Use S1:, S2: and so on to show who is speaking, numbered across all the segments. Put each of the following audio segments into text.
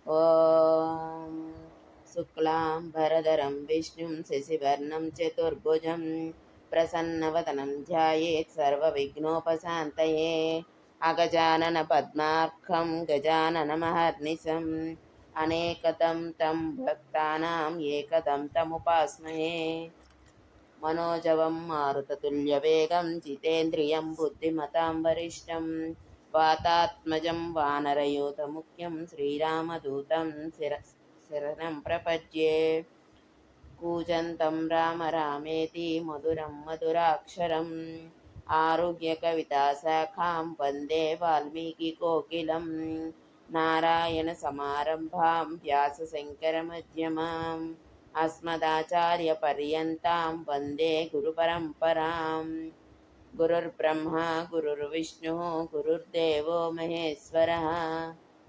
S1: ఓం శుక్లాం భరధరం విష్ణుం శశివర్ణం చతుర్భుజం ప్రసన్నవదనం ధ్యాయేత్ సర్వవిఘ్నోపశాంతయే. అగజానన పద్మార్కం గజానన మహర్నిశం అనేకదం తం భక్తానాం ఏకదం తముపాస్మహే. మనోజవం మారుతతుల్యవేగం జితేంద్రియం బుద్ధిమతాం వరిష్టం వాతాత్మజం వానరయూథముఖ్యం శ్రీరామదూతం శరణం ప్రపద్యే. కూజంతం రామ రామేతి మధురం మధురాక్షరం ఆరుహ్యకవితాశాఖాం వందే వాల్మీకికోకిలం. నారాయణ సమారంభాం వ్యాసశంకరమధ్యమాం అస్మదాచార్యపర్యంతాం వందే గురుపరంపరాం. గురుర్బ్రహ్మా గురుర్విష్ణుః గురుర్దేవో మహేశ్వరः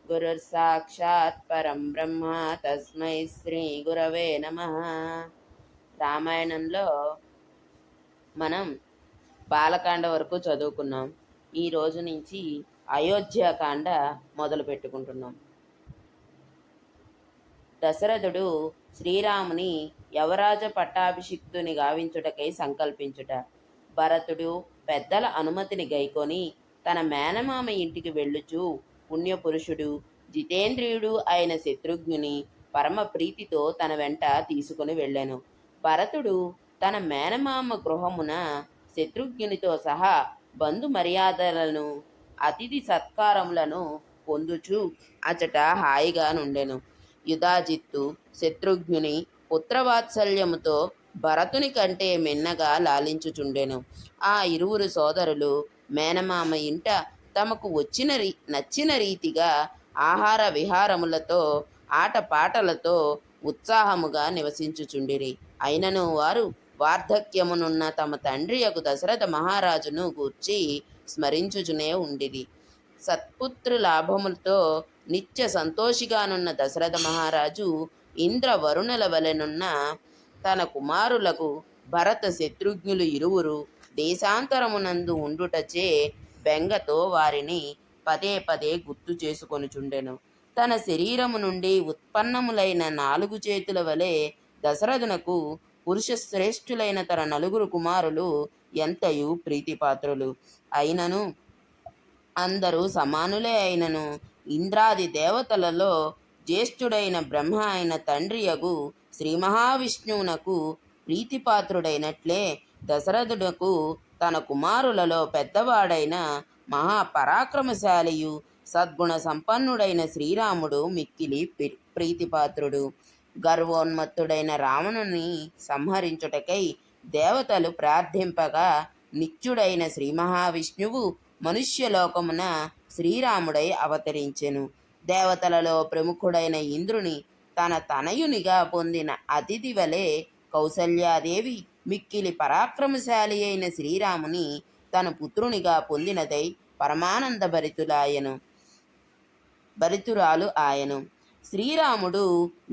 S1: గురుర్సాక్షాత్ పరం బ్రహ్మ తస్మై శ్రీ గురవే నమః. రామాయణంలో మనం బాలకాండ వరకు చదువుకున్నాం. ఈ రోజు నుంచి అయోధ్యకాండ మొదలు పెట్టుకుంటున్నాం. దశరథుడు శ్రీరాముని యవరాజ పట్టాభిషిక్తుని గావించుటకై సంకల్పించుట. భరతుడు పెద్దల అనుమతిని గైకొని తన మేనమామ ఇంటికి వెళ్ళుచు పుణ్యపురుషుడు జితేంద్రియుడు అయిన శత్రుఘ్నుని పరమ ప్రీతితో తన వెంట తీసుకుని వెళ్ళెను. భరతుడు తన మేనమామ గృహమున శత్రుఘ్నునితో సహా బంధు మర్యాదలను అతిథి సత్కారములను పొందుచు అచట హాయిగా నుండెను. యుధాజిత్తు శత్రుఘ్నుని పుత్రవాత్సల్యముతో భరతుని కంటే మిన్నగా లాలించుచుండెను. ఆ ఇరువురు సోదరులు మేనమామ ఇంట తమకు నచ్చిన రీతిగా ఆహార విహారములతో ఆటపాటలతో ఉత్సాహముగా నివసించుచుండిరి. అయినను వారు వార్ధక్యమునున్న తమ తండ్రియకు దశరథ మహారాజును గూర్చి స్మరించుచునే ఉండిరి. సత్పుత్ర లాభములతో నిత్య సంతోషిగానున్న దశరథ మహారాజు ఇంద్ర వరుణుల వలెనున్న తన కుమారులకు భరత శత్రుఘ్నులు ఇరువురు దేశాంతరమునందు ఉండుటచే బెంగతో వారిని పదే పదే గుర్తు చేసుకొనుచుండెను. తన శరీరము నుండి ఉత్పన్నములైన 4 చేతుల వలె దశరథునకు పురుషశ్రేష్ఠులైన తన 9 కుమారులు ఎంతయు ప్రీతిపాత్రులు. అయినను అందరూ సమానులే అయినను ఇంద్రాది దేవతలలో జ్యేష్ఠుడైన బ్రహ్మ అయిన తండ్రియగు శ్రీ మహావిష్ణువునకు ప్రీతిపాత్రుడైనట్లే దశరథునకు తన కుమారులలో పెద్దవాడైన మహాపరాక్రమశాలియు సద్గుణ సంపన్నుడైన శ్రీరాముడు మిక్కిలి ప్రీతిపాత్రుడు. గర్వోన్మత్తుడైన రావణుని సంహరించుటకై దేవతలు ప్రార్థింపగా నిత్యుడైన శ్రీ మహావిష్ణువు మనుష్యలోకమున శ్రీరాముడై అవతరించెను. దేవతలలో ప్రముఖుడైన ఇంద్రుని తన తనయునిగా పొందిన అతిథి వలె కౌసల్యాదేవి మిక్కిలి పరాక్రమశాలి అయిన శ్రీరాముని తన పుత్రునిగా పొందినదై పరమానంద భరితురాలు ఆయను. శ్రీరాముడు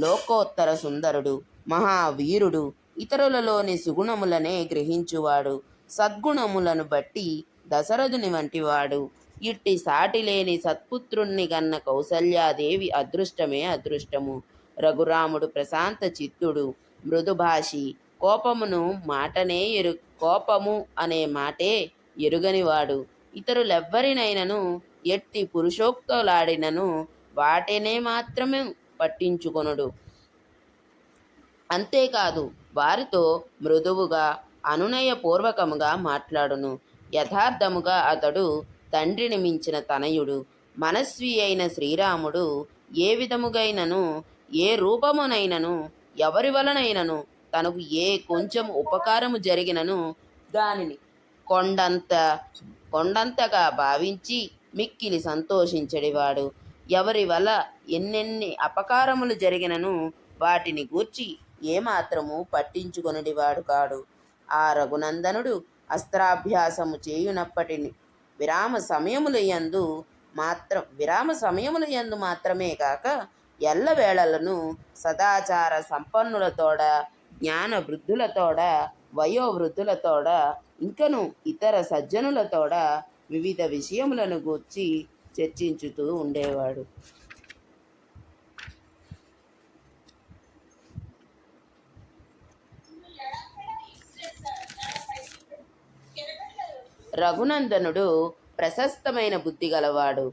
S1: లోకోత్తర సుందరుడు, మహావీరుడు, ఇతరులలోని సుగుణములనే గ్రహించువాడు, సద్గుణములను బట్టి దశరథుని వంటివాడు. ఇట్టి సాటిలేని సత్పుత్రుణ్ణి గన్న కౌసల్యాదేవి అదృష్టమే అదృష్టము. రఘురాముడు ప్రశాంత చిత్తుడు, మృదుభాషి, కోపము అనే మాటే ఎరుగనివాడు. ఇతరులెవ్వరినైనను ఎట్టి పురుషోక్తులాడినను వాటినే మాత్రమే పట్టించుకొనుడు. అంతేకాదు వారితో మృదువుగా అనునయపూర్వకముగా మాట్లాడును. యథార్థముగా అతడు తండ్రిని మించిన తనయుడు. మనస్వి అయిన శ్రీరాముడు ఏ విధముగైనను ఏ రూపమునైనను ఎవరి వలనైనను తనకు ఏ కొంచెం ఉపకారము జరిగినను దానిని కొండంతగా భావించి మిక్కిలి సంతోషించడివాడు. ఎవరి వల్ల ఎన్నెన్ని అపకారములు జరిగినను వాటిని గూర్చి ఏమాత్రము పట్టించుకొనివాడు కాడు. ఆ రఘునందనుడు అస్త్రాభ్యాసము చేయునప్పటి విరామ సమయముల యందు మాత్రమే కాక ఎల్లవేళలను సదాచార సంపన్నులతోడ, జ్ఞాన వృద్ధులతోడ, వయోవృద్ధులతోడ, ఇంకను ఇతర సజ్జనులతోడ వివిధ విషయములను గూర్చి చర్చించుతూ ఉండేవాడు. రఘునందనుడు ప్రశస్తమైన బుద్ధి గలవాడు.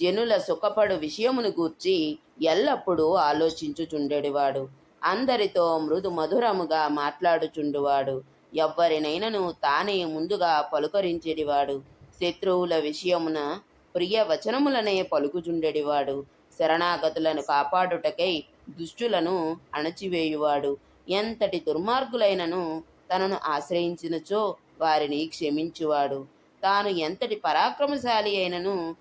S1: జనుల సుఖపడు విషయమును గూర్చి ఎల్లప్పుడూ ఆలోచించుచుండెడివాడు. అందరితో మృదు మధురముగా మాట్లాడుచుండువాడు. ఎవ్వరినైనను తానే ముందుగా పలుకరించెడివాడు. శత్రువుల విషయమున ప్రియ వచనములనే పలుకుచుండెడివాడు. శరణాగతులను కాపాడుటకై దుష్టులను అణచివేయువాడు. ఎంతటి దుర్మార్గులైనను తనను ఆశ్రయించినచో వారిని క్షమించువాడు. తాను ఎంతటి పరాక్రమశాలి అయినను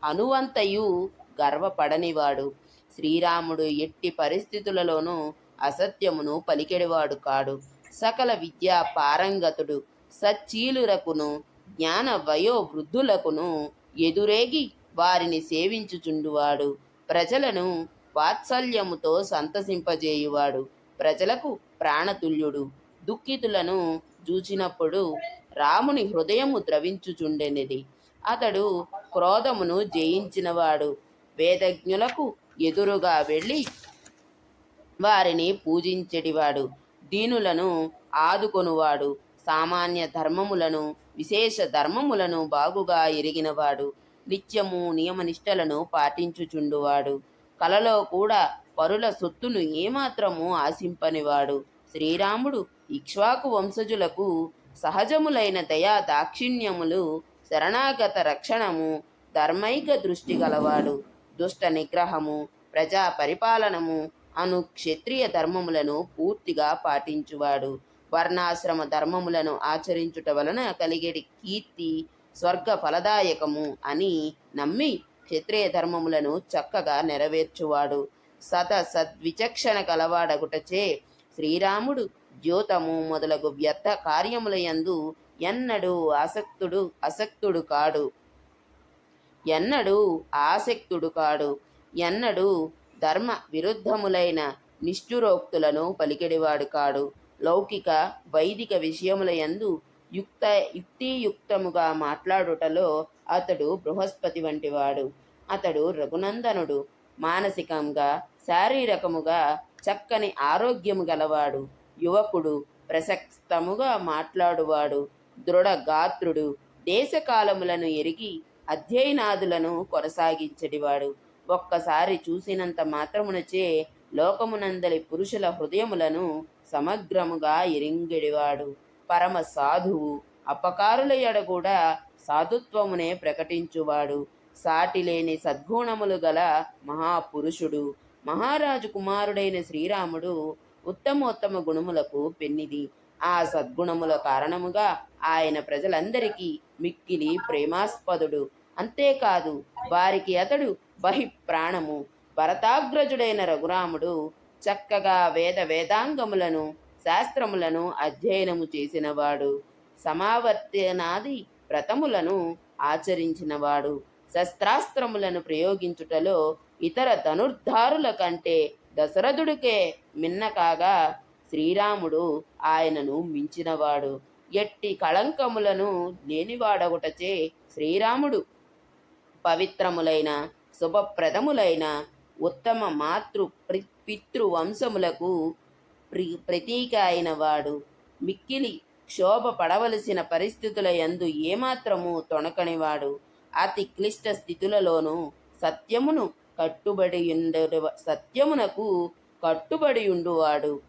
S1: అనువంతయు గర్వపడనివాడు. శ్రీరాముడు ఎట్టి పరిస్థితులలోనూ అసత్యమును పలికెడివాడు కాడు. సకల విద్యా పారంగతుడు. సచ్చీలురకును జ్ఞాన వయో వృద్ధులకును ఎదురేగి వారిని సేవించుచుండువాడు. ప్రజలను వాత్సల్యముతో సంతసింపజేయువాడు. ప్రజలకు ప్రాణతుల్యుడు. దుఃఖితులను చూచినప్పుడు రాముని హృదయము ద్రవించుచుండెనిది. అతడు క్రోధమును జయించినవాడు. వేదజ్ఞులకు ఎదురుగా వెళ్ళి వారిని పూజించెడివాడు. దీనులను ఆదుకొనువాడు. సామాన్య ధర్మములను విశేష ధర్మములను బాగుగా ఎరిగినవాడు. నిత్యము నియమనిష్టలను పాటించుచుండువాడు. కలలో కూడా పరుల సొత్తును ఏమాత్రము ఆశింపనివాడు. శ్రీరాముడు ఇక్ష్వాకు వంశజులకు సహజములైన దయా దాక్షిణ్యములు, శరణాగత రక్షణము, ధర్మైక దృష్టి గలవాడు. దుష్ట నిగ్రహము, ప్రజా పరిపాలనము అను క్షత్రియ ధర్మములను పూర్తిగా పాటించువాడు. వర్ణాశ్రమ ధర్మములను ఆచరించుట వలన కలిగేటి కీర్తి స్వర్గ ఫలదాయకము అని నమ్మి క్షత్రియ ధర్మములను చక్కగా నెరవేర్చువాడు. సద్విచక్షణ కలవాడగుటచే శ్రీరాముడు ద్యోతము మొదలగు వ్యర్థ కార్యములయందు ఎన్నడూ ఆసక్తుడు కాడు. ఎన్నడూ ధర్మ విరుద్ధములైన నిష్ఠురోక్తులను పలికెడివాడు కాడు. లౌకిక వైదిక విషయములయందు యుక్తియుక్తముగా మాట్లాడుటలో అతడు బృహస్పతి వంటివాడు. అతడు రఘునందనుడు. మానసికంగా శారీరకముగా చక్కని ఆరోగ్యము గలవాడు. యువకుడు. ప్రశస్తముగా మాట్లాడువాడు. దృఢగాత్రుడు. దేశకాలములను ఎరిగి అధ్యయనాదులను కొనసాగించడివాడు. ఒక్కసారి చూసినంత మాత్రమునచే లోకమునందలి పురుషుల హృదయములను సమగ్రముగా ఎరింగెడివాడు. పరమ సాధువు. అపకారుల ఎడ కూడా సాధుత్వమునే ప్రకటించువాడు. సాటిలేని సద్గుణములు గల మహాపురుషుడు. మహారాజు కుమారుడైన శ్రీరాముడు ఉత్తమోత్తమ గుణములకు పెన్నిది. ఆ సద్గుణముల కారణముగా ఆయన ప్రజలందరికీ మిక్కిలి ప్రేమాస్పదుడు. అంతేకాదు వారికి అతడు బహిప్రాణము. భరతాగ్రజుడైన రఘురాముడు చక్కగా వేదాంగములను శాస్త్రములను అధ్యయనము చేసినవాడు. సమావర్తనాది వ్రతములను ఆచరించినవాడు. శస్త్రాస్త్రములను ప్రయోగించుటలో ఇతర ధనుర్ధారుల కంటే దశరథుడికే మిన్న కాగా శ్రీరాముడు ఆయనను మించినవాడు. ఎట్టి కళంకములను లేనివాడగుటచే శ్రీరాముడు పవిత్రములైన శుభప్రదములైన ఉత్తమ పితృవంశములకు ప్రతీక అయినవాడు. మిక్కిలి క్షోభ పడవలసిన పరిస్థితుల యందు ఏమాత్రము తొణకనివాడు. అతి క్లిష్ట స్థితులలోనూ సత్యమునకు కట్టుబడియుండువాడు.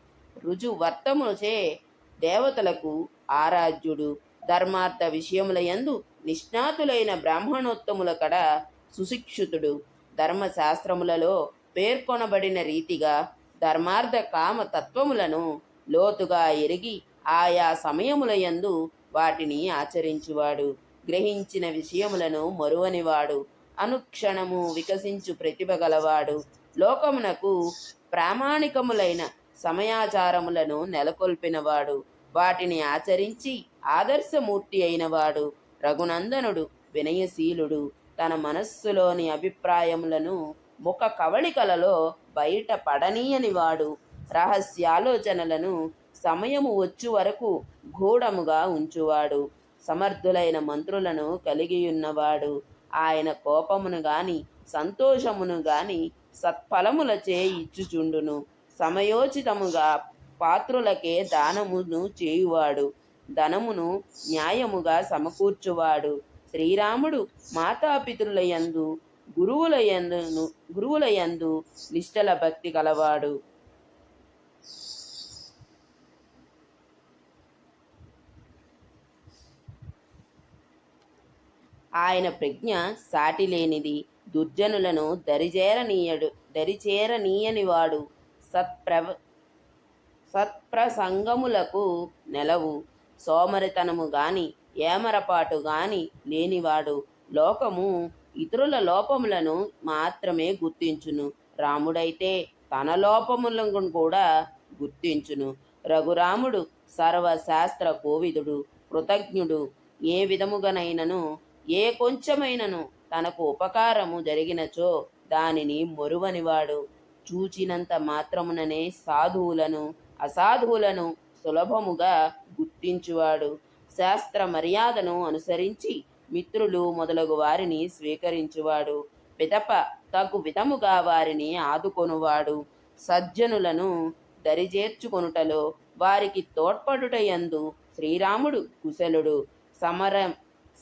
S1: రుజువర్తముచే దేవతలకు ఆరాధ్యుడు. ధర్మార్థ విషయముల యందు నిష్ణాతులైన బ్రాహ్మణోత్తముల కడ సుశిక్షితుడు. ధర్మశాస్త్రములలో పేర్కొనబడిన రీతిగా ధర్మార్థ కామ తత్వములను లోతుగా ఎరిగి ఆయా సమయముల యందు వాటిని ఆచరించువాడు. గ్రహించిన విషయములను మరువనివాడు. అనుక్షణము వికసించు ప్రతిభ గలవాడు. లోకమునకు ప్రామాణికములైన సమయాచారములను నెలకొల్పినవాడు. వాటిని ఆచరించి ఆదర్శమూర్తి అయినవాడు. రఘునందనుడు వినయశీలుడు. తన మనస్సులోని అభిప్రాయములను ముఖ కవళికలలో బయట పడనీయనివాడు. రహస్యాలోచనలను సమయము వచ్చు వరకు గూఢముగా ఉంచువాడు. సమర్థులైన మంత్రులను కలిగియున్నవాడు. ఆయన కోపమును గాని సంతోషమును గాని సత్ఫలములచే ఇచ్చుచుండును. సమయోచితముగా పాత్రులకే దానమును చేయువాడు. ధనమును న్యాయముగా సమకూర్చువాడు. శ్రీరాముడు మాతాపితరులయందు గురువులయందు నిష్టల భక్తి గలవాడు. ఆయన ప్రజ్ఞ సాటిలేనిది. దుర్జనులను దరిచేరనీయనివాడు. సత్ప్రసంగములకు నెలవు. సోమరితనము గాని ఏమరపాటు గాని లేనివాడు. లోకము ఇతరుల లోపములను మాత్రమే గుర్తించును. రాముడైతే తన లోపములను కూడా గుర్తించును. రఘురాముడు సర్వశాస్త్ర కోవిదుడు, కృతజ్ఞుడు. ఏ విధముగానైనను ఏ కొంచెమైనను తనకు ఉపకారము జరిగినచో దానిని మొరువనివాడు. చూచినంత మాత్రముననే సాధువులను అసాధువులను సులభముగా గుర్తించువాడు. శాస్త్ర మర్యాదను అనుసరించి మిత్రులు మొదలగు వారిని స్వీకరించువాడు. పిదప తగు విధముగా వారిని ఆదుకొనువాడు. సజ్జనులను దరిచేర్చుకొనుటలో వారికి తోడ్పడుటయందు శ్రీరాముడు కుశలుడు.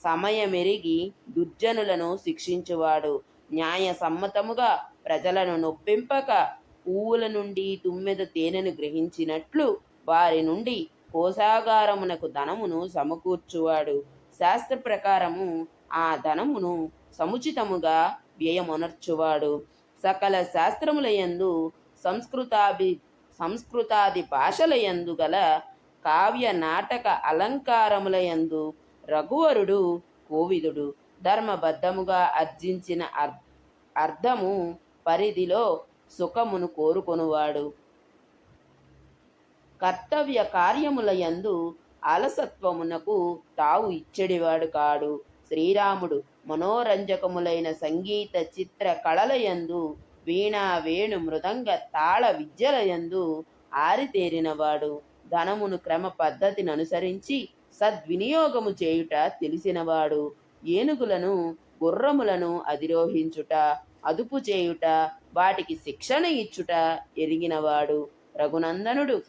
S1: సమయమెరిగి దుర్జనులను శిక్షించువాడు. న్యాయ సమ్మతముగా ప్రజలను నొప్పింపక పువ్వుల నుండి తుమ్మెద తేనెను గ్రహించినట్లు వారి నుండి కోశాగారమునకు ధనమును సమకూర్చువాడు. శాస్త్ర ప్రకారము ఆ ధనమును సముచితముగా వ్యయమొనర్చువాడు. సకల శాస్త్రములయందు సంస్కృతాది భాషలయందు గల కావ్య నాటక అలంకారములయందు రఘువరుడు కోవిదుడు. ధర్మబద్ధముగా అర్జించిన అర్థము పరిధిలో సుఖమును కోరుకొనువాడు. కర్తవ్య కార్యములయందు అలసత్వమునకు తావు ఇచ్చడివాడు కాడు. శ్రీరాముడు మనోరంజకములైన సంగీత చిత్ర కళలయందు వీణా వేణు మృదంగ తాళ విద్యలయందు ఆరితేరినవాడు. ధనమును క్రమ పద్ధతిని అనుసరించి సద్వినియోగము చేయుట తెలిసినవాడు. ఏనుగులను గుర్రములను అధిరోహించుట, అదుపు చేయుట, వాటికి శిక్షణ ఇచ్చుట ఎరిగినవాడు. రఘునందనుడు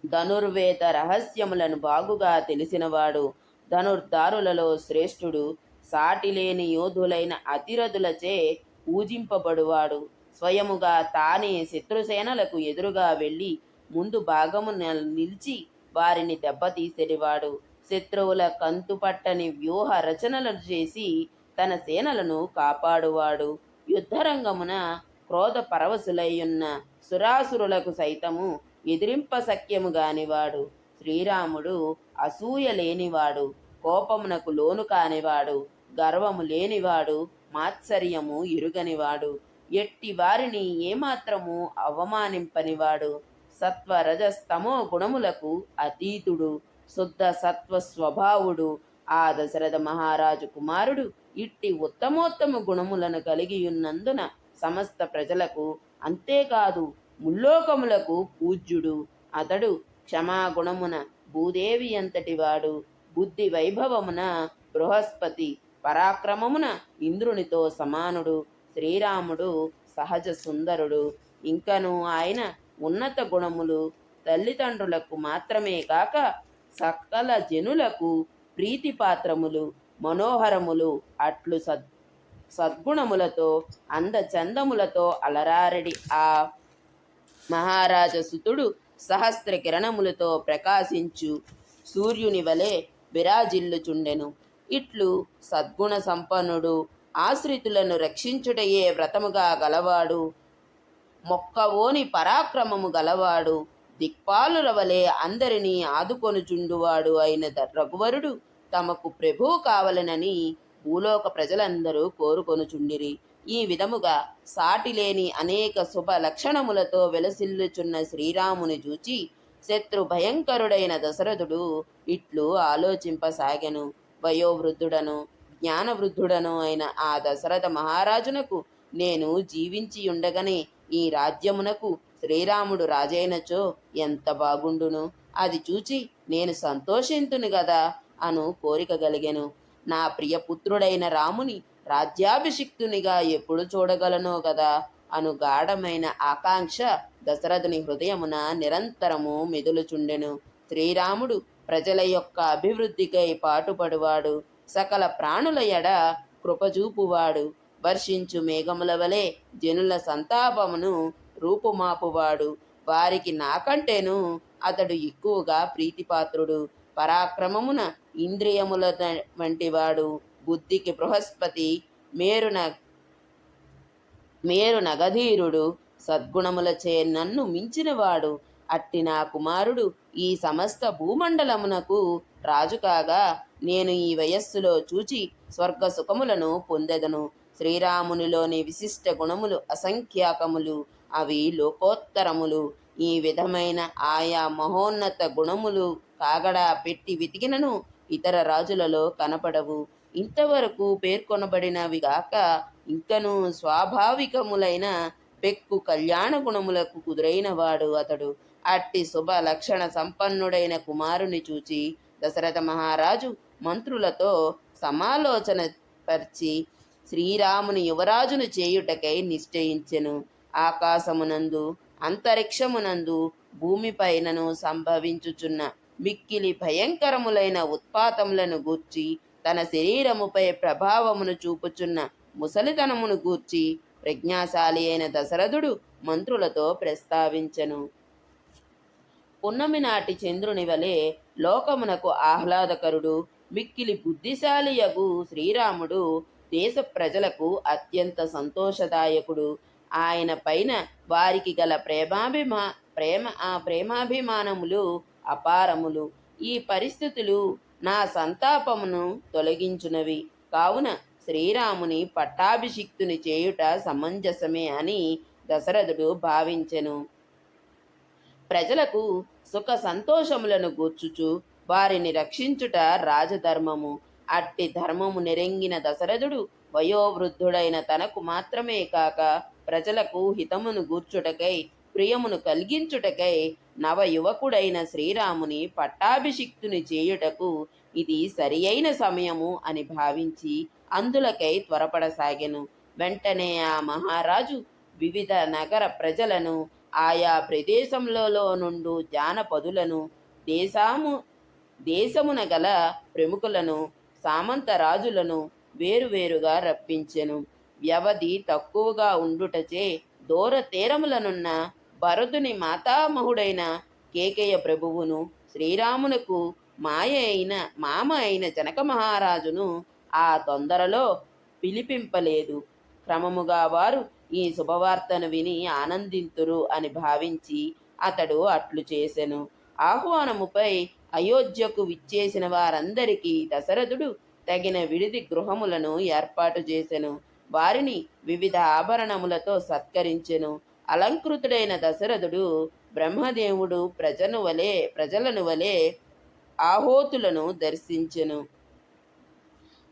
S1: ధనుర్వేద రహస్యములను బాగుగా తెలిసినవాడు. ధనుర్ధారులలో శ్రేష్ఠుడు. సాటిలేని యోధులైన అతిరథులచే పూజింపబడువాడు. స్వయముగా తానే శత్రుసేనలకు ఎదురుగా వెళ్ళి ముందు భాగము నిలిచి వారిని దెబ్బతీసెడివాడు. శత్రువుల కంతుపట్టని వ్యూహ రచనలను చేసి తన సేనలను కాపాడువాడు. యుద్ధరంగమున క్రోధ పరవశులయ్యున్న సురాసురులకు సైతము ఎదిరింప సఖ్యము గానివాడు. శ్రీరాముడు అసూయ లేనివాడు, కోపమునకు లోను కానివాడు, గర్వము లేనివాడు, మాత్సర్యము ఎరుగనివాడు, ఎట్టి వారిని ఏమాత్రము అవమానింపనివాడు. సత్వ రజస్తమో గుణములకు అతీతుడు, శుద్ధ సత్వ స్వభావుడు. ఆ దశరథ మహారాజు కుమారుడు ఇట్టి ఉత్తమోత్తమ గుణములను కలిగియున్నందున సమస్త ప్రజలకు అంతేకాదు ముల్లోకములకు పూజ్యుడు. అతడు క్షమాగుణమున భూదేవి అంతటివాడు, బుద్ధి వైభవమున బృహస్పతి, పరాక్రమమున ఇంద్రునితో సమానుడు. శ్రీరాముడు సహజ సుందరుడు. ఇంకను ఆయన ఉన్నత గుణములు తల్లిదండ్రులకు మాత్రమే కాక సకల జనులకు ప్రీతిపాత్రములు, మనోహరములు. అట్లు సద్గుణములతో అందచందములతో అలరారెడి ఆ మహారాజసుతుడు సహస్ర కిరణములతో ప్రకాశించు సూర్యుని వలె విరాజిల్లుచుండెను. ఇట్లు సద్గుణ సంపన్నుడు, ఆశ్రితులను రక్షించుటయే వ్రతముగా గలవాడు, మొక్కవోని పరాక్రమము గలవాడు, దిక్పాలుల వలె అందరినీ ఆదుకొనుచుండువాడు అయిన రఘువరుడు తమకు ప్రభువు కావలనని భూలోక ప్రజలందరూ కోరుకొనుచుండిరి. ఈ విధముగా సాటిలేని అనేక శుభ లక్షణములతో వెలసిల్లుచున్న శ్రీరాముని చూచి శత్రు భయంకరుడైన దశరథుడు ఇట్లు ఆలోచింపసాగెను. వయోవృద్ధుడను జ్ఞానవృద్ధుడను అయిన ఆ దశరథ మహారాజునకు నేను జీవించి ఉండగనే ఈ రాజ్యమునకు శ్రీరాముడు రాజైనచో ఎంత బాగుండును. అది చూచి నేను సంతోషింతును గదా అను కోరిక కలిగెను. నా ప్రియపుత్రుడైన రాముని రాజ్యాభిషిక్తునిగా ఎప్పుడు చూడగలనో గదా అను గాఢమైన ఆకాంక్ష దశరథుని హృదయమున నిరంతరము మెదులుచుండెను. శ్రీరాముడు ప్రజల యొక్క అభివృద్ధికై పాటుపడువాడు, సకల ప్రాణుల ఎడ కృపజూపువాడు, వర్షించు మేఘముల వలె జనుల సంతాపమును రూపుమాపువాడు. వారికి నాకంటేను అతడు ఎక్కువగా ప్రీతిపాత్రుడు. పరాక్రమమున ఇంద్రియముల వంటివాడు, బుద్ధికి బృహస్పతి, మేరు నగధీరుడు, సద్గుణములచే నన్ను మించినవాడు. అట్టి నా కుమారుడు ఈ సమస్త భూమండలమునకు రాజు కాగా నేను ఈ వయస్సులో చూచి స్వర్గ సుఖములను పొందెదను. శ్రీరామునిలోని విశిష్ట గుణములు అసంఖ్యాకములు, అవి లోకోత్తరములు. ఈ విధమైన ఆయా మహోన్నత గుణములు కాగడా పెట్టి వెతికినను ఇతర రాజులలో కనపడవు. ఇంతవరకు పేర్కొనబడినవి గాక ఇంకనూ స్వాభావికములైన పెక్కు కళ్యాణ గుణములకు కుదురైనవాడు అతడు. అట్టి శుభ లక్షణ సంపన్నుడైన కుమారుని చూచి దశరథ మహారాజు మంత్రులతో సమాలోచన పరిచి శ్రీరాముని యువరాజును చేయుటకై నిశ్చయించెను. ఆకాశమునందు, అంతరిక్షమునందు, భూమిపైనను సంభవించుచున్న మిక్కిలి భయంకరములైన ఉత్పాతములను గూర్చి, తన శరీరముపై ప్రభావమును చూపుచున్న ముసలితనమును గూర్చి ప్రజ్ఞాశాలి అయిన దశరథుడు మంత్రులతో ప్రస్తావించెను. పున్నమి నాటి చంద్రుని వలె లోకమునకు ఆహ్లాదకరుడు, మిక్కిలి బుద్ధిశాలియగు శ్రీరాముడు దేశ ప్రజలకు అత్యంత సంతోషదాయకుడు. ఆయన పైన వారికి గల ప్రేమాభిమానములు అపారములు. ఈ పరిస్థితులు నా సంతాపమును తొలగించునవి. కావున శ్రీరాముని పట్టాభిషిక్తుని చేయుట సమంజసమే అని దశరథుడు భావించెను. ప్రజలకు సుఖ సంతోషములను గూర్చుచు వారిని రక్షించుట రాజధర్మము. అట్టి ధర్మము నెరెంగిన దశరథుడు వయోవృద్ధుడైన తనకు మాత్రమే కాక ప్రజలకు హితమును గూర్చుటకై, ప్రియమును కలిగించుటకై నవ యువకుడైన శ్రీరాముని పట్టాభిషిక్తుని చేయుటకు ఇది సరి అయిన సమయము అని భావించి అందులకై త్వరపడసాగెను. వెంటనే ఆ మహారాజు వివిధ నగర ప్రజలను, ఆయా ప్రదేశములలో నుండు జానపదులను, దేశమున గల ప్రముఖులను, సామంత రాజులను వేరువేరుగా రప్పించెను. వ్యవధి తక్కువగా ఉండుటచే దూర తీరములనున్న భరతుని కేకయ ప్రభువును, శ్రీరామునకు మామ అయిన జనక మహారాజును ఆ తొందరలో పిలిపింపలేదు. క్రమముగా వారు ఈ శుభవార్తను విని ఆనందింతురు అని భావించి అతడు అట్లు చేసెను. ఆహ్వానముపై అయోధ్యకు విచ్చేసిన వారందరికీ దశరథుడు తగిన విడిది గృహములను ఏర్పాటు చేసెను. వారిని వివిధ ఆభరణములతో సత్కరించెను. అలంకృతుడైన దశరథుడు బ్రహ్మదేవుడు ప్రజలను వలె ఆహోతులను దర్శించెను.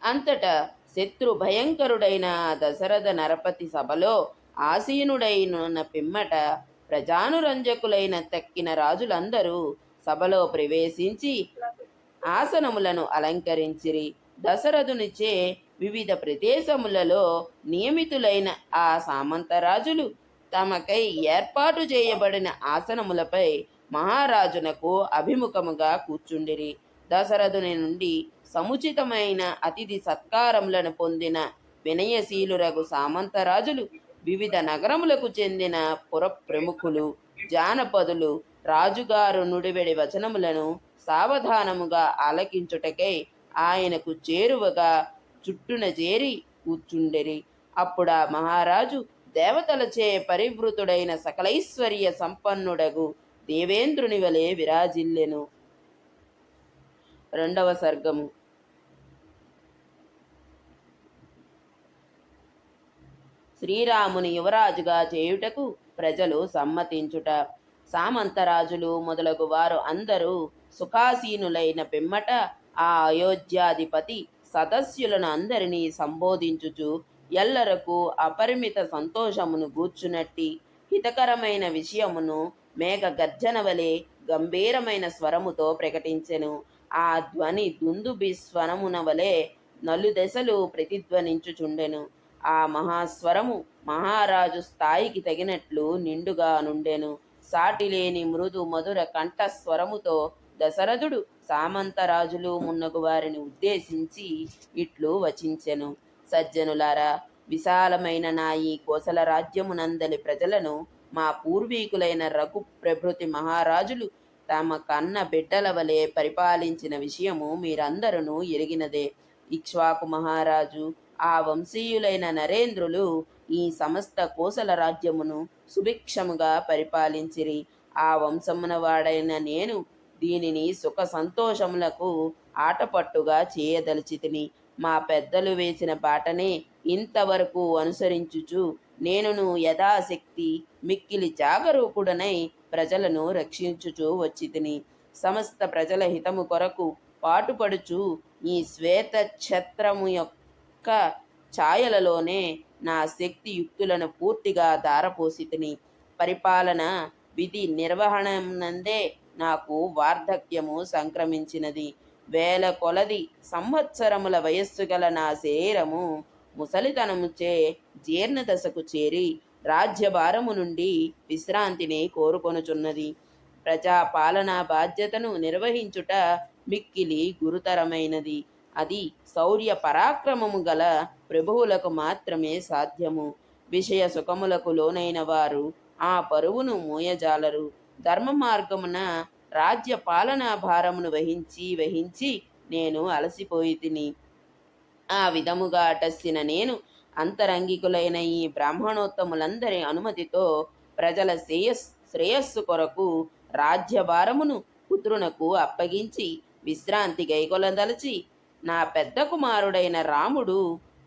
S1: అంతటా శత్రు భయంకరుడైన దశరథ నరపతి సభలో ఆసీనుడైన పిమ్మట ప్రజానురంజకులైన తక్కిన రాజులందరూ సభలో ప్రవేశించి ఆసనములను అలంకరించిరి. దశరథునిచే వివిధ ప్రదేశములలో నియమితులైన ఆ సామంతరాజులు తమకై ఏర్పాటు చేయబడిన ఆసనములపై మహారాజునకు అభిముఖముగా కూర్చుండిరి. దశరథుని నుండి సముచితమైన అతిథి సత్కారములను పొందిన వినయశీలురగు సామంతరాజులు, వివిధ నగరములకు చెందిన పుర ప్రముఖులు, జానపదులు రాజుగారు నుడివెడి వచనములను సావధానముగా ఆలకించుటకై ఆయనకు చేరువగా చుట్టున చేరి కూర్చుండిరి. అప్పుడా మహారాజు దేవతలచే పరివృతుడైన సకలైశ్వర్య సంపన్నుడగు దేవేంద్రుని వలె విరాజిల్లెను. 2వ సర్గము. శ్రీరాముని యువరాజుగా చేయుటకు ప్రజలు సమ్మతించుట. సామంతరాజులు మొదలగు వారు అందరూ సుఖాసీనులైన పిమ్మట ఆ అయోధ్యాధిపతి సదస్యులను అందరినీ సంబోధించుచు ఎల్లరకు అపరిమిత సంతోషమును గూర్చునట్టి హితకరమైన విషయమును మేఘ గర్జన వలె గంభీరమైన స్వరముతో ప్రకటించెను. ఆ ధ్వని దుందుబి స్వరమున వలె నలుదెసలు ప్రతిధ్వనించుచుండెను. ఆ మహాస్వరము మహారాజు స్థాయికి తగినట్లు నిండుగా నుండెను. సాటిలేని మృదు మధుర కంఠస్వరముతో దశరథుడు సామంతరాజులు మున్నగు వారిని ఉద్దేశించి ఇట్లు వచించెను. సజ్జనులారా, విశాలమైన నా ఈ కోసల రాజ్యమునందలి ప్రజలను మా పూర్వీకులైన రఘు ప్రభృతి మహారాజులు తమ కన్న బిడ్డల వలె పరిపాలించిన విషయము మీరందరూ ఎరిగినదే. ఇక్ష్వాకు మహారాజు, ఆ వంశీయులైన నరేంద్రులు ఈ సమస్త కోసల రాజ్యమును సుభిక్షముగా పరిపాలించిరి. ఆ వంశమున వాడైన నేను దీనిని సుఖ సంతోషములకు ఆటపట్టుగా చేయదలిచితిని. మా పెద్దలు వేసిన బాటనే ఇంతవరకు అనుసరించుచు నేనును యథాశక్తి మిక్కిలి జాగరూకుడనై ప్రజలను రక్షించుచూ వచ్చితిని. సమస్త ప్రజల హితము కొరకు పాటుపడుచు ఈ శ్వేత ఛత్రము యొక్క ఛాయలలోనే నా శక్తి యుక్తులను పూర్తిగా ధారపోసితిని. పరిపాలన విధి నిర్వహణనందే నాకు వార్ధక్యము సంక్రమించినది. వేల కొలది సంవత్సరముల వయస్సు గల నా శరీరము ముసలితనముచే జీర్ణదశకు చేరి రాజ్యభారము నుండి విశ్రాంతిని కోరుకొనుచున్నది. ప్రజాపాలనా బాధ్యతను నిర్వహించుట మిక్కిలి గురుతరమైనది. అది శౌర్య పరాక్రమము గల ప్రభువులకు మాత్రమే సాధ్యము. విషయ సుఖములకు లోనైన వారు ఆ పరువును మోయజాలరు. ధర్మ మార్గమున రాజ్య పాలనా భారమును వహించి నేను అలసిపోయి తిని. ఆ విధముగా అటస్సిన నేను అంతరంగికులైన ఈ బ్రాహ్మణోత్తములందరి అనుమతితో ప్రజల శ్రేయస్సు కొరకు రాజ్యభారమును పుత్రునకు అప్పగించి విశ్రాంతి గైకొలదలచి, నా పెద్ద కుమారుడైన రాముడు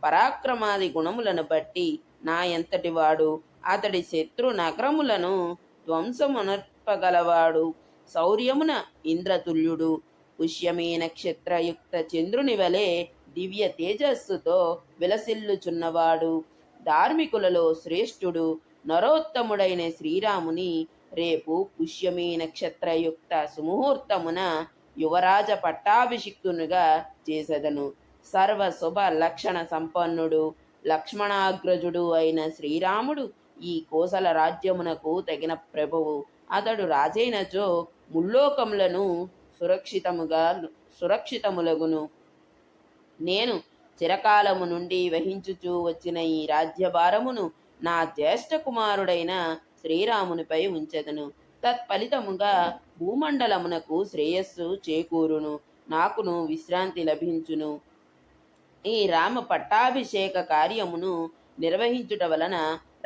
S1: పరాక్రమాది గుణములను బట్టి నా ఎంతటి వాడు, అతడి శత్రు నగరములను ధ్వంసమునర్పగలవాడు, శౌర్యమున ఇంద్రతుల్యుడు, పుష్యమీ నక్షత్రయుక్త చంద్రుని వలె దివ్య తేజస్సుతో విలసిల్లుచున్నవాడు, ధార్మికులలో శ్రేష్ఠుడు, నరోత్తముడైన శ్రీరాముని రేపు పుష్యమీ నక్షత్రయుక్త సుముహూర్తమున యువరాజ పట్టాభిషిక్తునిగా చేసెదను. సర్వ శుభ లక్షణ సంపన్నుడు, లక్ష్మణాగ్రజుడు అయిన శ్రీరాముడు ఈ కోసల రాజ్యమునకు తగిన ప్రభువు. అతడు రాజైనచో ముల్లోకములను సురక్షితములగును. నేను చిరకాలము నుండి వహించుచూ వచ్చిన ఈ రాజ్యభారమును నా జ్యేష్ఠ కుమారుడైన శ్రీరామునిపై ఉంచెదను. తత్ఫలితముగా భూమండలమునకు శ్రేయస్సు చేకూరును, నాకును విశ్రాంతి లభించును. ఈ రామ పట్టాభిషేక కార్యమును నిర్వహించుట వలన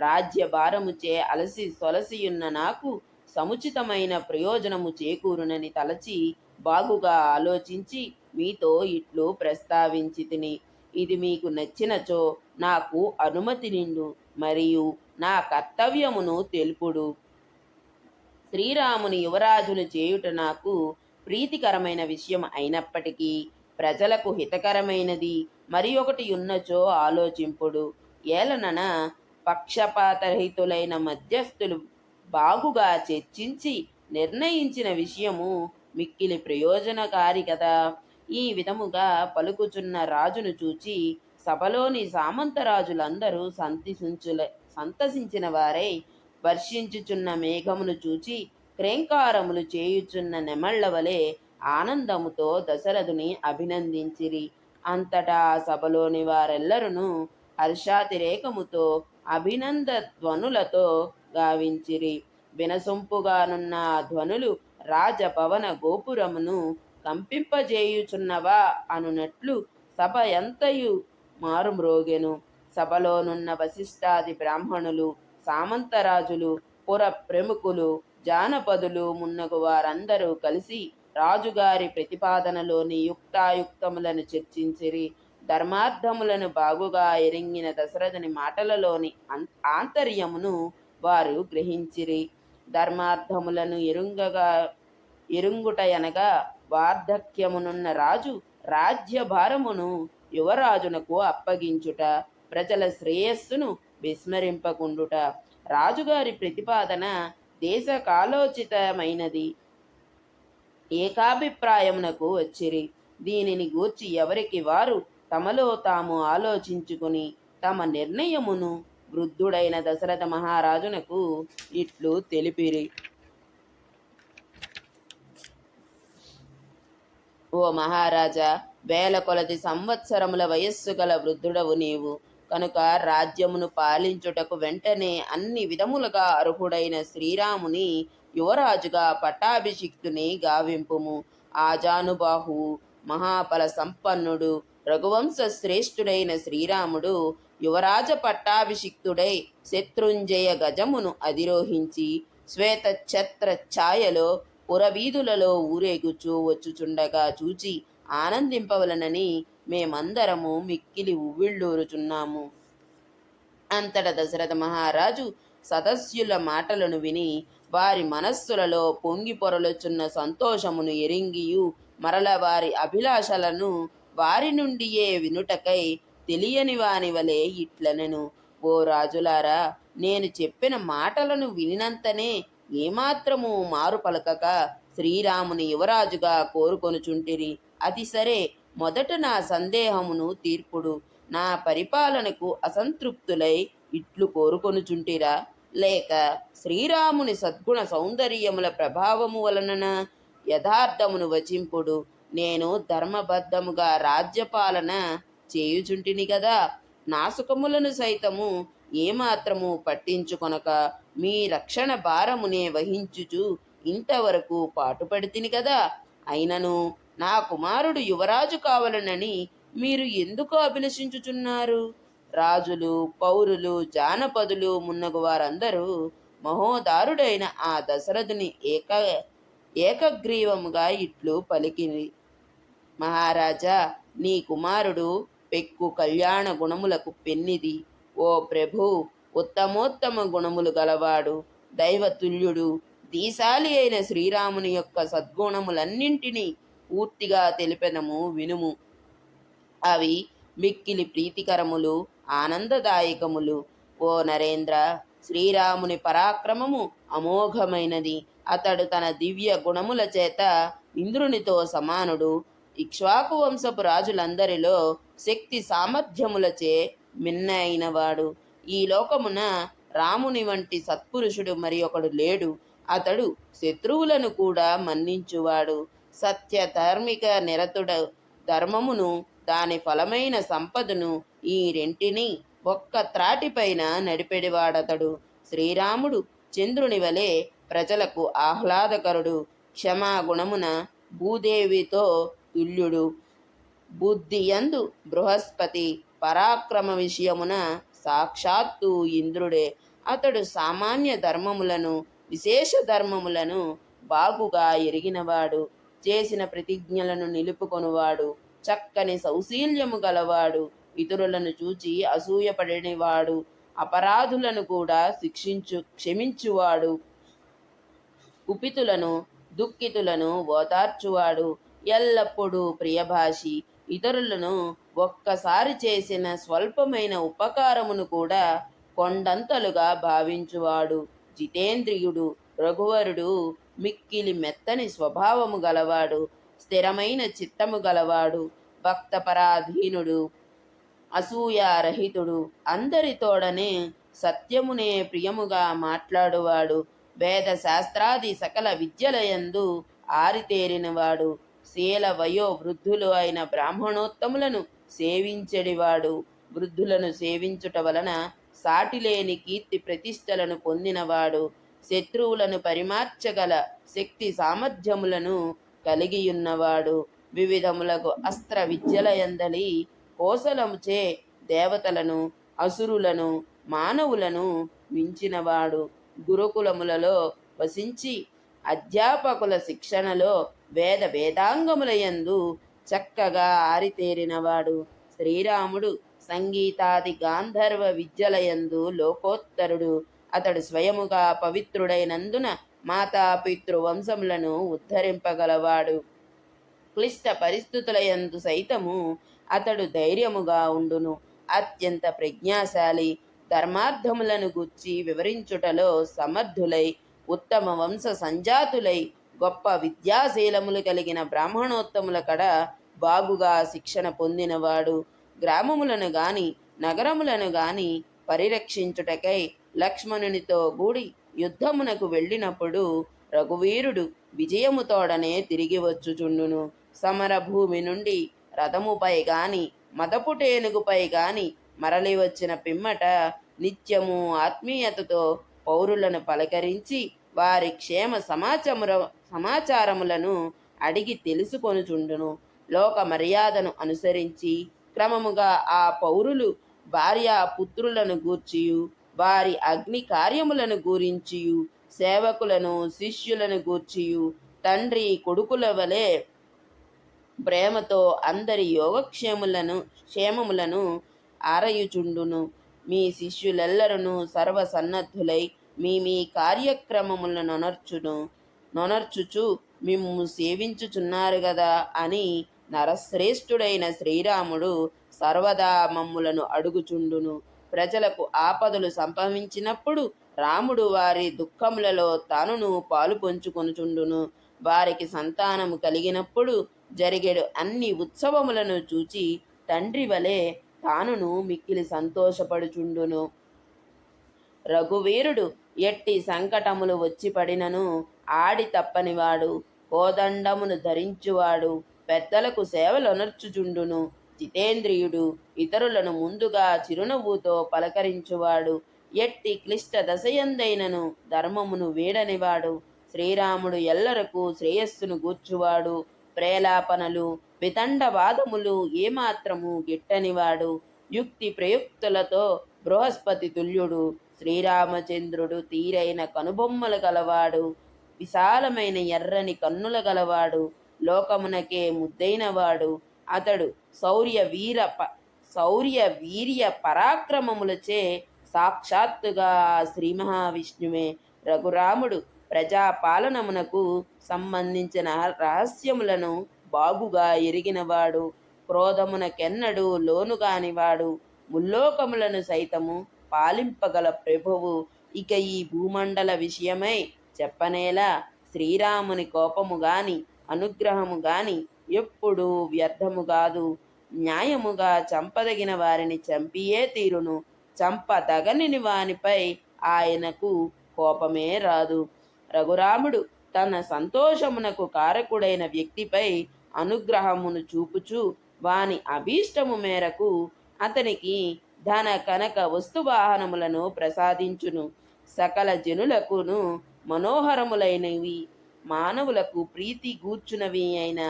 S1: రాజ్యభారముచే అలసి సొలసియున్న నాకు సముచితమైన ప్రయోజనము చేకూరునని తలచి బాగుగా ఆలోచించి మీతో ఇట్లు ప్రస్తావించి తిని. ఇది మీకు నచ్చినచో నాకు అనుమతి నిండు, మరియు నా కర్తవ్యమును తెలుపుడు. శ్రీరాముని యువరాజును చేయుట నాకు ప్రీతికరమైన విషయం అయినప్పటికీ ప్రజలకు హితకరమైనది మరి ఒకటి ఉన్నచో ఆలోచింపుడు. ఏలనన పక్షపాతరహితులైన మధ్యస్థులు బాగుగా చర్చించి నిర్ణయించిన విషయము మిక్కిలి ప్రయోజనకారి కదా. ఈ విధముగా పలుకుచున్న రాజును చూచి సభలోని సామంతరాజులందరూ సంతసించిన వారై, వర్షించుచున్న మేఘమును చూచి క్రేంకారములు చేయుచున్న నెమళ్ల వలె ఆనందముతో దశరథుని అభినందించిరి. అంతటా ఆ సభలోని వారెల్లరూ హర్షాతిరేకముతో అభినంద ధ్వనులతో గావించిరి. వినసొంపుగానున్న ఆ ధ్వనులు రాజభవన గోపురమును కంపింపజేయుచున్నవా అనునట్లు సభ ఎంతయు మారుమ్రోగెను. సభలోనున్న వశిష్ఠాది బ్రాహ్మణులు, సామంతరాజులు, పుర ప్రముఖులు, జానపదులు మున్నగు వారందరూ కలిసి రాజుగారి ప్రతిపాదనలోని యుక్తాయుక్తములను చర్చించిరి. ధర్మార్థములను బాగుగా ఎరింగిన దశరథుని మాటలలోని ఆంతర్యమును వారు గ్రహించిరి. ధర్మార్థములను ఎరుంగుటయనగా వార్ధక్యమునున్న రాజు రాజ్యభారమును యువరాజునకు అప్పగించుట, ప్రజల శ్రేయస్సును విస్మరింపకుండుట. రాజుగారి ప్రతిపాదన దేశకాలోచితమైనది. ఏకాభిప్రాయమునకు వచ్చిరి. దీనిని గూర్చి ఎవరికి వారు తమలో తాము ఆలోచించుకుని తమ నిర్ణయమును వృద్ధుడైన దశరథ మహారాజునకు ఇట్లు తెలిపిరి. ఓ మహారాజా, వేల కొలది సంవత్సరముల వయస్సు గల వృద్ధుడవు నీవు. కనుక రాజ్యమును పాలించుటకు వెంటనే అన్ని విధములుగా అర్హుడైన శ్రీరాముని యువరాజుగా పట్టాభిషిక్తుని గావింపుము. ఆజానుబాహువు, మహాబల సంపన్నుడు, రఘువంశ శ్రేష్ఠుడైన శ్రీరాముడు యువరాజ పట్టాభిషిక్తుడై శత్రుంజయ గజమును అధిరోహించి శ్వేత ఛత్ర ఛాయలో పురవీధులలో ఊరేగుచూ వచ్చుచుండగా చూచి ఆనందింపవలనని మేమందరము మిక్కిలి ఉవ్విళ్ళూరుచున్నాము. అంతట దశరథ మహారాజు సదస్యుల మాటలను విని వారి మనస్సులలో పొంగి పొరలుచున్న సంతోషమును ఎరింగియు మరల వారి అభిలాషలను వారి నుండియే వినుటకై తెలియని వాని వలె ఇట్లనెను. ఓ రాజులారా, నేను చెప్పిన మాటలను వినినంతనే ఏమాత్రము మారు పలకక శ్రీరాముని యువరాజుగా కోరుకొనుచుంటిరి. అది సరే, మొదట నా సందేహమును తీర్పుడు. నా పరిపాలనకు అసంతృప్తులై ఇట్లు కోరుకొనుచుంటిరా, లేక శ్రీరాముని సద్గుణ సౌందర్యముల ప్రభావము వలన యథార్థమును వచింపుడు. నేను ధర్మబద్ధముగా రాజ్యపాలన చేయుచుంటిని గదా, నా సుఖములను సైతము ఏమాత్రము పట్టించుకొనక మీ రక్షణ భారమునే వహించుచు ఇంతవరకు పాటుపడితిని కదా. అయినను నా కుమారుడు యువరాజు కావాలనని మీరు ఎందుకు అభిలషించుచున్నారు? రాజులు, పౌరులు, జానపదులు మున్నగు వారందరూ మహోదారుడైన ఆ దశరథుని ఏకగ్రీవముగా ఇట్లు పలికిరి. మహారాజా, నీ కుమారుడు పెక్కు కళ్యాణ గుణములకు పెన్నిది. ఓ ప్రభు, ఉత్తమోత్తమ గుణములు గలవాడు, దైవతుల్యుడు, దీశాలి అయిన శ్రీరాముని యొక్క సద్గుణములన్నింటినీ పూర్తిగా తెలిపెదము వినుము. అవి మిక్కిలి ప్రీతికరములు, ఆనందదాయకములు. ఓ నరేంద్ర, శ్రీరాముని పరాక్రమము అమోఘమైనది. అతడు తన దివ్య గుణముల చేత ఇంద్రునితో సమానుడు. ఇక్ష్వాకు వంశపు రాజులందరిలో శక్తి సామర్థ్యములచే మిన్న అయినవాడు. ఈ లోకమున రాముని వంటి సత్పురుషుడు మరి ఒకడు లేడు. అతడు శత్రువులను కూడా మన్నించువాడు. సత్య ధార్మిక నిరతుడ ధర్మమును, దాని ఫలమైన సంపదను, ఈ రెంటిని ఒక్క త్రాటిపైన నడిపెడివాడతడు. శ్రీరాముడు చంద్రుని వలె ప్రజలకు ఆహ్లాదకరుడు. క్షమాగుణమున భూదేవితో తుల్యుడు. బుద్ధియందు బృహస్పతి, పరాక్రమ విషయమున సాక్షాత్తు ఇంద్రుడే. అతడు సామాన్య ధర్మములను, విశేష ధర్మములను బాగుగా ఎరిగినవాడు. చేసిన ప్రతిజ్ఞలను నిలుపుకొనువాడు. చక్కని సౌశీల్యము గలవాడు. ఇతరులను చూచి అసూయపడనివాడు. అపరాధులను కూడా క్షమించువాడు. కుపితులను, దుఃఖితులను ఓదార్చువాడు. ఎల్లప్పుడూ ప్రియభాషి. ఇతరులను ఒక్కసారి చేసిన స్వల్పమైన ఉపకారమును కూడా కొండంతలుగా భావించువాడు. జితేంద్రియుడు. రఘువరుడు మిక్కిలి మెత్తని స్వభావము గలవాడు. స్థిరమైన చిత్తము గలవాడు. భక్తపరాధీనుడు. అసూయారహితుడు. అందరితోడనే సత్యమునే ప్రియముగా మాట్లాడువాడు. వేద శాస్త్రాది సకల విద్యలయందు ఆరితేరినవాడు. శీల వయో వృద్ధులు అయిన బ్రాహ్మణోత్తములను సేవించెడివాడు. వృద్ధులను సేవించుట వలన సాటిలేని కీర్తి ప్రతిష్టలను పొందినవాడు. శత్రువులను పరిమార్చగల శక్తి సామర్థ్యములను కలిగియున్నవాడు. వివిధములకు అస్త్ర విద్యలయందలి కోసలముచే దేవతలను, అసురులను, మానవులను మించినవాడు. గురుకులములలో వసించి అధ్యాపకుల శిక్షణలో వేదాంగములయందు చక్కగా ఆరితేరినవాడు. శ్రీరాముడు సంగీతాది గాంధర్వ విద్యలయందు లోకోత్తరుడు. అతడు స్వయముగా పవిత్రుడైనందున మాతాపితృ వంశములను ఉద్ధరింపగలవాడు. క్లిష్ట పరిస్థితులయందు సైతము అతడు ధైర్యముగా ఉండును. అత్యంత ప్రజ్ఞాశాలి. ధర్మార్థములను గుర్చి వివరించుటలో సమర్థులై, ఉత్తమ వంశ సంజాతులై, గొప్ప విద్యాశీలములు కలిగిన బ్రాహ్మణోత్తముల కడ బాగుగా శిక్షణ పొందినవాడు. గ్రామములను గాని నగరములను గాని పరిరక్షించుటకై లక్ష్మణునితో కూడి యుద్ధమునకు వెళ్ళినప్పుడు రఘువీరుడు విజయముతోడనే తిరిగి వచ్చుచుండును. సమర భూమి నుండి రథముపై గాని మదపుటేనుగుపై గాని మరలి వచ్చిన పిమ్మట నిత్యము ఆత్మీయతతో పౌరులను పలకరించి వారి క్షేమ సమాచారములను అడిగి తెలుసుకొనుచుండును. లోక మర్యాదను అనుసరించి క్రమముగా ఆ పౌరులు భార్య పుత్రులను గూర్చియు వారి అగ్ని కార్యములను గురించియు సేవకులను శిష్యులను గూర్చియు తండ్రి కొడుకుల వలె ప్రేమతో అందరి క్షేమములను ఆరయుచుండును. మీ శిష్యులెల్లరూ సర్వసన్నద్ధులై మీ మీ కార్యక్రమములను నొనర్చుచు మిమ్ము సేవించుచున్నారు గదా అని నరశ్రేష్ఠుడైన శ్రీరాముడు సర్వదా మమ్ములను అడుగుచుండును. ప్రజలకు ఆపదలు సంభవించినప్పుడు రాముడు వారి దుఃఖములలో తానును పాలు పంచుకొనుచుండును. వారికి సంతానము కలిగినప్పుడు జరిగేడు అన్ని ఉత్సవములను చూచి తండ్రి వలె తానును మిక్కిలి సంతోషపడుచుండును. రఘువీరుడు ఎట్టి సంకటములు వచ్చి పడినను ఆడి తప్పనివాడు, కోదండమును ధరించువాడు, పెద్దలకు సేవలొనర్చుచుండును. జితేంద్రియుడు, ఇతరులను ముందుగా చిరునవ్వుతో పలకరించువాడు, ఎట్టి క్లిష్ట దశయందైనను ధర్మమును వీడనివాడు. శ్రీరాముడు ఎల్లరకు శ్రేయస్సును గూర్చువాడు, ప్రేలాపనలు వితండవాదములు ఏమాత్రము గిట్టనివాడు. యుక్తి ప్రయుక్తులతో బృహస్పతి తుల్యుడు. శ్రీరామచంద్రుడు తీరైన కనుబొమ్మలు గలవాడు, విశాలమైన ఎర్రని కన్నుల గలవాడు, లోకమునకే ముద్దైనవాడు. అతడు శౌర్య వీర్య పరాక్రమములచే సాక్షాత్తుగా శ్రీ మహావిష్ణువే. రఘురాముడు ప్రజాపాలనమునకు సంబంధించిన రహస్యములను బాగుగా ఎరిగినవాడు, క్రోధమునకెన్నడూ లోనుగానివాడు, ముల్లోకములను సైతము పాలింపగల ప్రభువు. ఇక ఈ భూమండల విషయమై చెప్పనేలా. శ్రీరాముని కోపము గాని అనుగ్రహము గాని ఎప్పుడూ వ్యర్థము కాదు. న్యాయముగా చంపదగిన వారిని చంపియే తీరును. చంపదగని వానిపై ఆయనకు కోపమే రాదు. రఘురాముడు తన సంతోషమునకు కారకుడైన వ్యక్తిపై అనుగ్రహమును చూపుచు వాని అభీష్టము మేరకు అతనికి ధన కనక వస్తువాహనములను ప్రసాదించును. సకల జనులకును మనోహరములైనవి, మానవులకు ప్రీతి గూర్చునవి అయిన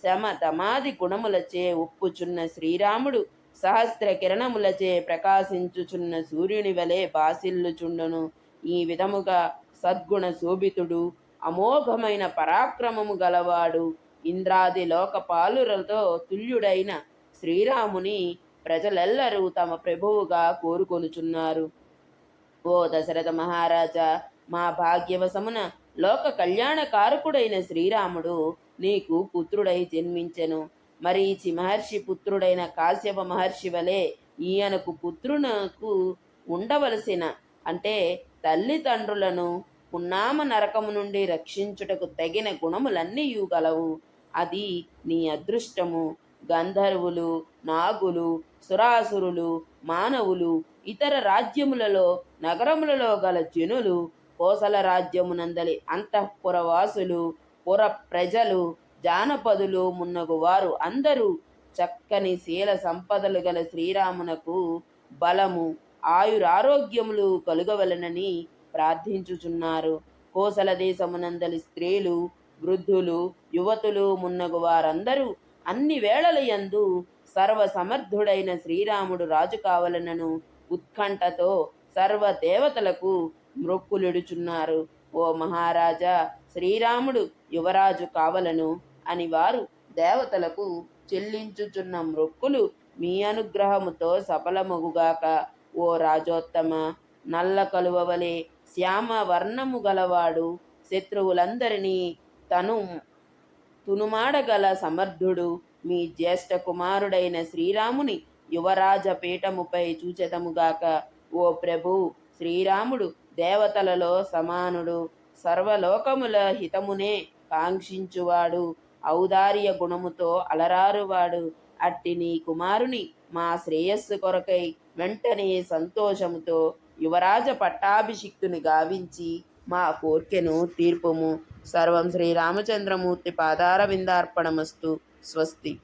S1: శమ దమాది గుణములచే ఒప్పుచున్న శ్రీరాముడు సహస్ర కిరణములచే ప్రకాశించుచున్న సూర్యుని వలె బాసిల్లుచుండును. ఈ విధముగా సద్గుణ శోభితుడు, అమోఘమైన పరాక్రమము గలవాడు, ఇంద్రాది లోకపాలులతో తుల్యుడైన శ్రీరాముని ప్రజలెల్లరూ తమ ప్రభువుగా కోరుకొనుచున్నారు. ఓ దశరథ మహారాజా, మా భాగ్యవశమున లోక కళ్యాణకారకుడైన శ్రీరాముడు నీకు పుత్రుడై జన్మించెను. మరీచి మహర్షి పుత్రుడైన కాశ్యప మహర్షి వలె ఈయనకు పుత్రునకు ఉండవలసిన అంటే తల్లిదండ్రులను పున్నామ నరకము నుండి రక్షించుటకు తగిన గుణములన్నీ గలవు. అది నీ అదృష్టము. గంధర్వులు, నాగులు, సురాసురులు, మానవులు, ఇతర రాజ్యములలో నగరములలో గల జనులు, కోసల రాజ్యమునందలి అంతఃపురవాసులు, పుర ప్రజలు, జానపదులు మున్నగు వారు అందరూ చక్కని శీల సంపదలు గల శ్రీరామునకు బలము, ఆయురారోగ్యములు కలుగవలనని ప్రార్థించుచున్నారు. కోసల దేశమునందలి స్త్రీలు, వృద్ధులు, యువతులు మున్నగు వారందరూ అన్ని వేళలయందు సర్వసమర్థుడైన శ్రీరాముడు రాజు కావలనను ఉత్కంఠతో సర్వ దేవతలకు మ్రొక్కులిడుచున్నారు. ఓ మహారాజా, శ్రీరాముడు యువరాజు కావలను అని వారు దేవతలకు చెల్లించుచున్న మ్రొక్కులు మీ అనుగ్రహముతో సఫలమగుగాక. ఓ రాజోత్తమ, నల్ల కలువవలే శ్యామ వర్ణము గలవాడు, శత్రువులందరినీ తునుమాడగల సమర్థుడు, మీ జ్యేష్ఠ కుమారుడైన శ్రీరాముని యువరాజ పీఠముపై చూచెదముగాక. ఓ ప్రభు, శ్రీరాముడు దేవతలలో సమానుడు, సర్వలోకముల హితమునే కాంక్షించువాడు, ఔదార్య గుణముతో అలరారువాడు. అట్టి నీ కుమారుని మా శ్రేయస్సు కొరకై వెంటనే సంతోషముతో యువరాజ పట్టాభిషిక్తుని గావించి మా కోర్కెను తీర్పుము. సర్వం శ్రీరామచంద్రమూర్తి పాదార విందార్పణమస్తు. స్వస్తి.